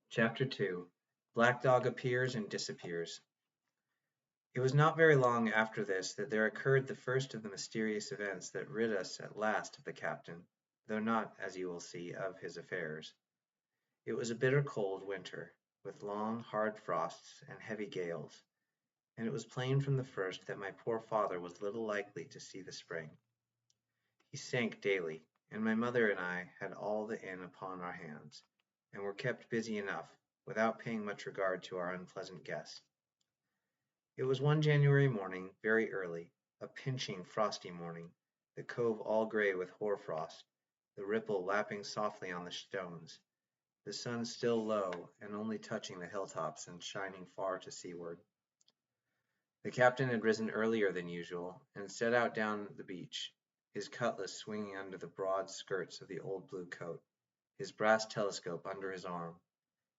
Chapter 2. Black Dog appears and disappears. It was not very long after this that there occurred the first of the mysterious events that rid us at last of the captain, though not, as you will see, of his affairs. It was a bitter cold winter, with long, hard frosts and heavy gales, and it was plain from the first that my poor father was little likely to see the spring. He sank daily, and my mother and I had all the inn upon our hands, and were kept busy enough, without paying much regard to our unpleasant guests. It was one January morning, very early, a pinching, frosty morning, the cove all grey with hoar-frost, the ripple lapping softly on the stones, the sun still low and only touching the hilltops and shining far to seaward. The captain had risen earlier than usual, and set out down the beach, his cutlass swinging under the broad skirts of the old blue coat, his brass telescope under his arm,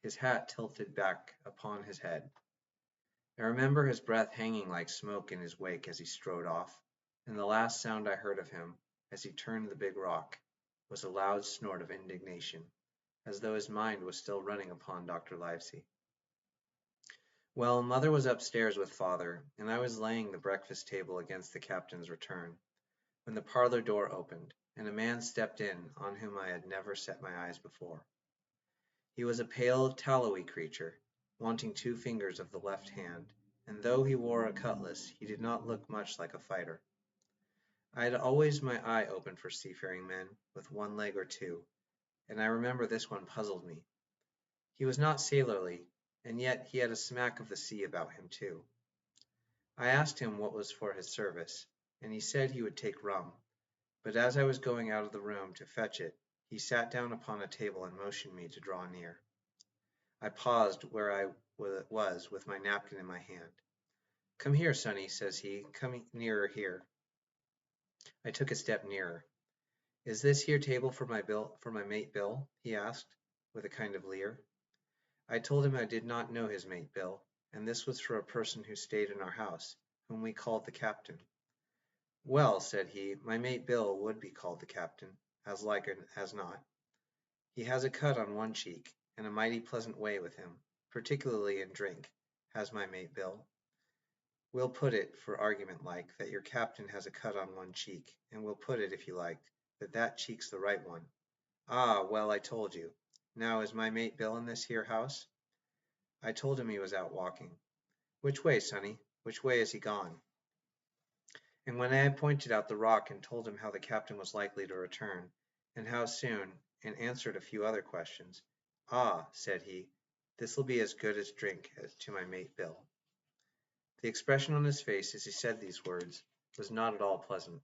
his hat tilted back upon his head. I remember his breath hanging like smoke in his wake as he strode off, and the last sound I heard of him, as he turned the big rock, was a loud snort of indignation, as though his mind was still running upon Dr. Livesey. Well, mother was upstairs with father, and I was laying the breakfast table against the captain's return, when the parlor door opened, and a man stepped in on whom I had never set my eyes before. He was a pale, tallowy creature, wanting 2 fingers of the left hand, and though he wore a cutlass, he did not look much like a fighter. I had always my eye open for seafaring men, with one leg or two, and I remember this one puzzled me. He was not sailorly, and yet he had a smack of the sea about him too. I asked him what was for his service, and he said he would take rum, but as I was going out of the room to fetch it, he sat down upon a table and motioned me to draw near. I paused where I was with my napkin in my hand. "Come here, sonny," says he, "come nearer here." I took a step nearer. "Is this here table for my mate Bill?" he asked, with a kind of leer. I told him I did not know his mate Bill, and this was for a person who stayed in our house, whom we called the captain. "Well," said he, "my mate Bill would be called the captain, as like as not. He has a cut on one cheek, and a mighty pleasant way with him, particularly in drink, has my mate Bill. We'll put it, for argument like, that your captain has a cut on one cheek, and we'll put it, if you like, that that cheek's the right one. Ah, well, I told you. Now, is my mate Bill in this here house?" I told him he was out walking. "Which way, sonny? Which way is he gone?" And when I had pointed out the rock and told him how the captain was likely to return, and how soon, and answered a few other questions, "Ah," said he, "this'll be as good as drink to my mate Bill." The expression on his face as he said these words was not at all pleasant,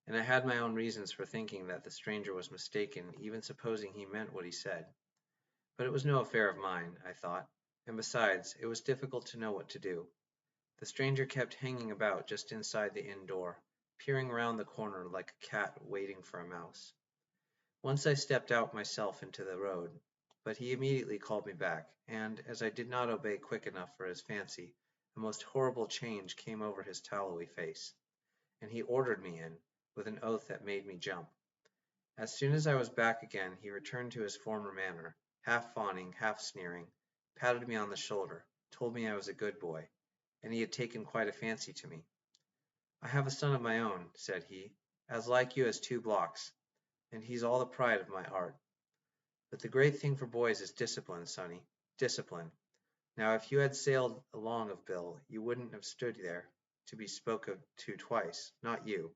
and I had my own reasons for thinking that the stranger was mistaken, even supposing he meant what he said. But it was no affair of mine, I thought, and besides, it was difficult to know what to do. The stranger kept hanging about just inside the inn door, peering round the corner like a cat waiting for a mouse. Once I stepped out myself into the road, but he immediately called me back, and, as I did not obey quick enough for his fancy, a most horrible change came over his tallowy face, and he ordered me in, with an oath that made me jump. As soon as I was back again, he returned to his former manner, half fawning, half sneering, patted me on the shoulder, told me I was a good boy, and he had taken quite a fancy to me. "I have a son of my own," said he, "as like you as 2 blocks, and he's all the pride of my art. But the great thing for boys is discipline, sonny, discipline. Now if you had sailed along of Bill, you wouldn't have stood there to be spoke to twice, not you.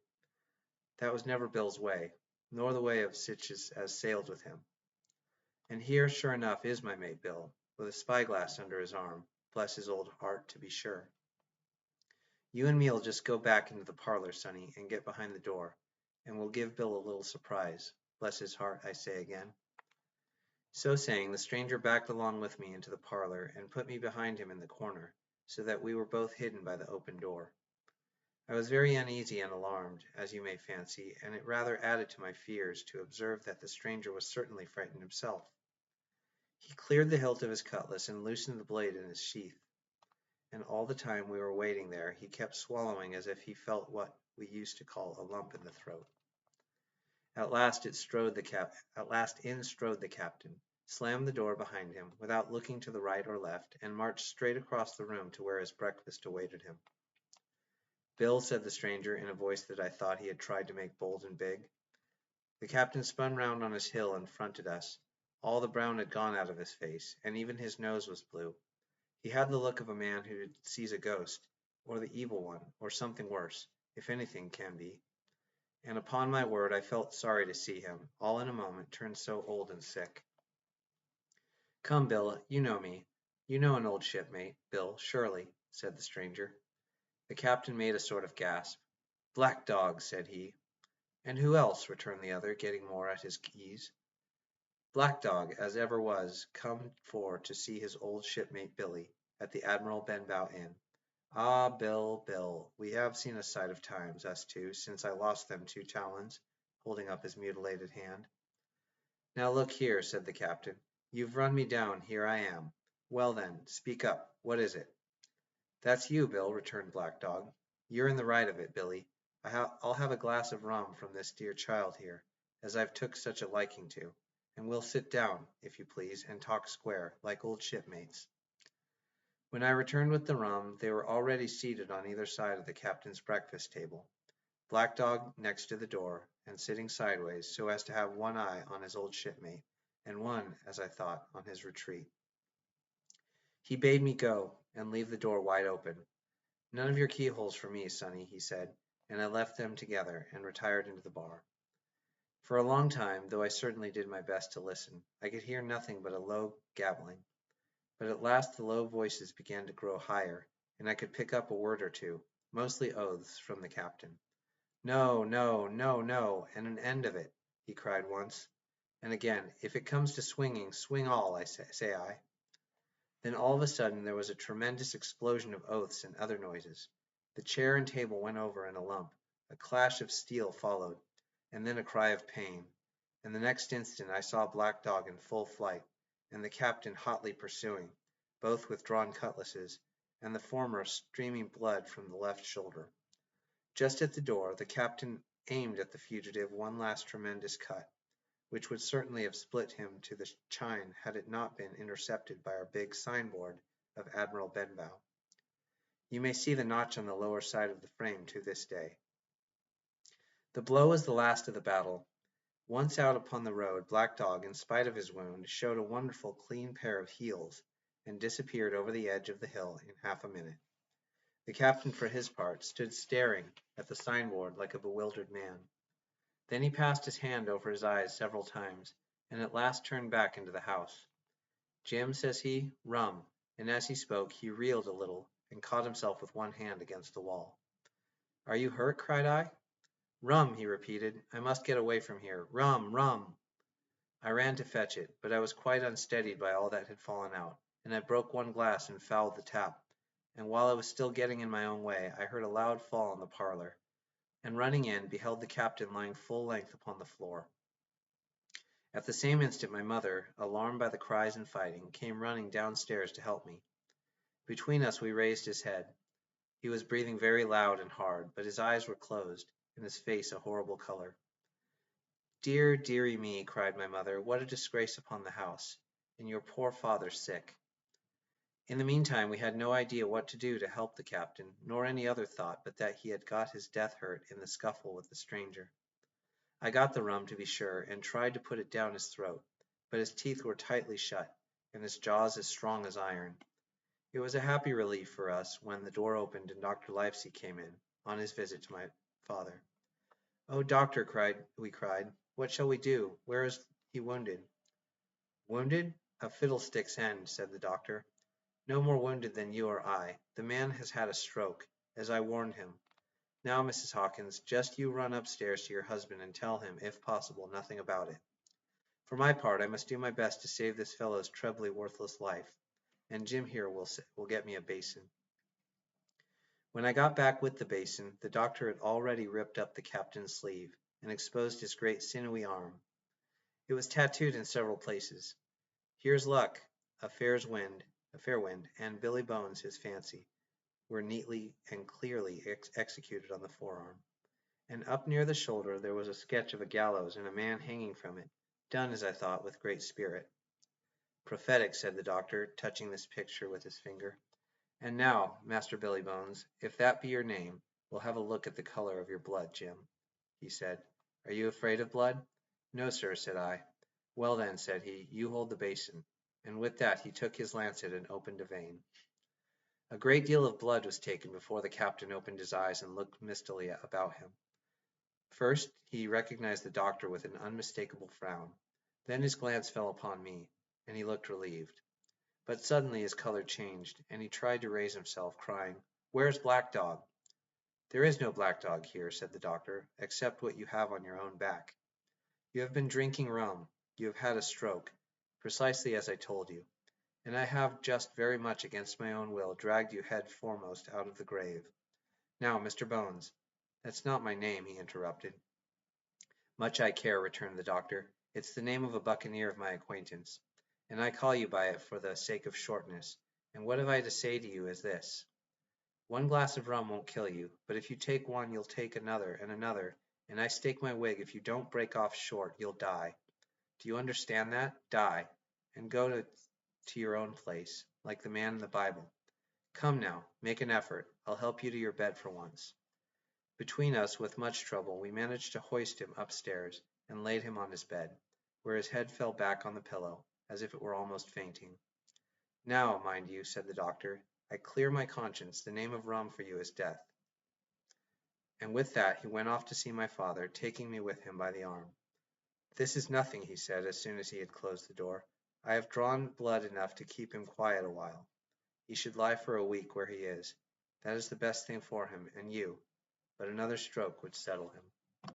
That was never Bill's way, nor the way of sich as sailed with him. And here, sure enough, is my mate Bill, with a spyglass under his arm, bless his old heart to be sure. You and me'll just go back into the parlor, sonny, and get behind the door, and we'll give Bill a little surprise, bless his heart, I say again." So saying, the stranger backed along with me into the parlor, and put me behind him in the corner, so that we were both hidden by the open door. I was very uneasy and alarmed, as you may fancy, and it rather added to my fears to observe that the stranger was certainly frightened himself. He cleared the hilt of his cutlass and loosened the blade in its sheath, and all the time we were waiting there he kept swallowing as if he felt what we used to call a lump in the throat. At last in strode the captain, slammed the door behind him without looking to the right or left, and marched straight across the room to where his breakfast awaited him. Bill, said the stranger in a voice that I thought he had tried to make bold and big. The captain spun round on his heel and fronted us. All the brown had gone out of his face, and even his nose was blue. He had the look of a man who sees a ghost, or the evil one, or something worse, if anything can be. And upon my word I felt sorry to see him, all in a moment, turn so old and sick. Come, Bill, you know me. You know an old shipmate, Bill, surely, said the stranger. The captain made a sort of gasp. Black dog, said he. And who else? Returned the other, getting more at his ease. Black dog, as ever was, come for to see his old shipmate Billy, at the Admiral Benbow Inn. Ah, Bill, Bill, we have seen a sight of times, us two, since I lost them 2 talons, holding up his mutilated hand. Now look here, said the captain. You've run me down, here I am. Well then, speak up, what is it? That's you, Bill, returned Black Dog. You're in the right of it, Billy. I'll have a glass of rum from this dear child here, as I've took such a liking to, and we'll sit down, if you please, and talk square, like old shipmates. When I returned with the rum, they were already seated on either side of the captain's breakfast table, Black Dog next to the door, and sitting sideways so as to have one eye on his old shipmate, and one, as I thought, on his retreat. He bade me go, and leave the door wide open. None of your keyholes for me, Sonny, he said, and I left them together and retired into the bar. For a long time, though I certainly did my best to listen, I could hear nothing but a low gabbling. But at last the low voices began to grow higher, and I could pick up a word or two, mostly oaths, from the captain. No, no, no, no, and an end of it, he cried once. And again, if it comes to swinging, swing all, say I. Then all of a sudden there was a tremendous explosion of oaths and other noises. The chair and table went over in a lump. A clash of steel followed, and then a cry of pain. And the next instant I saw Black Dog in full flight, and the captain hotly pursuing, both with drawn cutlasses, and the former streaming blood from the left shoulder. Just at the door, the captain aimed at the fugitive one last tremendous cut, which would certainly have split him to the chine had it not been intercepted by our big signboard of Admiral Benbow. You may see the notch on the lower side of the frame to this day. The blow was the last of the battle. Once out upon the road, Black Dog, in spite of his wound, showed a wonderful clean pair of heels, and disappeared over the edge of the hill in half a minute. The captain, for his part, stood staring at the signboard like a bewildered man. Then he passed his hand over his eyes several times, and at last turned back into the house. Jim, says he, rum, and as he spoke he reeled a little, and caught himself with one hand against the wall. Are you hurt? Cried I. Rum, he repeated. I must get away from here. Rum, rum. I ran to fetch it, but I was quite unsteadied by all that had fallen out, and I broke one glass and fouled the tap, and while I was still getting in my own way, I heard a loud fall in the parlor, and running in, beheld the captain lying full length upon the floor. At the same instant my mother, alarmed by the cries and fighting, came running downstairs to help me. Between us we raised his head. He was breathing very loud and hard, but his eyes were closed, and his face a horrible color. Dear, dearie me, cried my mother, what a disgrace upon the house, and your poor father sick. In the meantime we had no idea what to do to help the captain, nor any other thought but that he had got his death hurt in the scuffle with the stranger. I got the rum, to be sure, and tried to put it down his throat, but his teeth were tightly shut, and his jaws as strong as iron. It was a happy relief for us when the door opened and Dr. Livesey came in, on his visit to my father. Oh, doctor, we cried, what shall we do? Where is he wounded? Wounded? A fiddlestick's end, said the doctor. No more wounded than you or I. The man has had a stroke, as I warned him. Now, Mrs. Hawkins, just you run upstairs to your husband and tell him, if possible, nothing about it. For my part, I must do my best to save this fellow's trebly worthless life, and Jim here will get me a basin. When I got back with the basin, the doctor had already ripped up the captain's sleeve and exposed his great sinewy arm. It was tattooed in several places. Here's luck, a fair wind, and Billy Bones, his fancy, were neatly and clearly executed on the forearm. And up near the shoulder there was a sketch of a gallows and a man hanging from it, done, as I thought, with great spirit. Prophetic, said the doctor, touching this picture with his finger. And now, Master Billy Bones, if that be your name, we'll have a look at the color of your blood, Jim, he said. Are you afraid of blood? No, sir, said I. Well then, said he, you hold the basin. And with that he took his lancet and opened a vein. A great deal of blood was taken before the captain opened his eyes and looked mistily about him. First he recognized the doctor with an unmistakable frown. Then his glance fell upon me, and he looked relieved. But suddenly his color changed, and he tried to raise himself, crying, Where's Black Dog? There is no black dog here, said the doctor, except what you have on your own back. You have been drinking rum. You have had a stroke, precisely as I told you. And I have just very much against my own will dragged you head foremost out of the grave. Now, Mr. Bones, that's not my name, he interrupted. Much I care, returned the doctor. It's the name of a buccaneer of my acquaintance, and I call you by it for the sake of shortness. And what have I to say to you is this. One glass of rum won't kill you, but if you take one you'll take another, and I stake my wig if you don't break off short, you'll die. Do you understand that? Die, and go to your own place, like the man in the Bible. Come now, make an effort. I'll help you to your bed for once. Between us, with much trouble, we managed to hoist him upstairs and laid him on his bed, where his head fell back on the pillow, as if it were almost fainting. Now, mind you, said the doctor, I clear my conscience. The name of rum for you is death. And with that he went off to see my father, taking me with him by the arm. This is nothing, he said, as soon as he had closed the door. I have drawn blood enough to keep him quiet a while. He should lie for a week where he is. That is the best thing for him and you, but another stroke would settle him.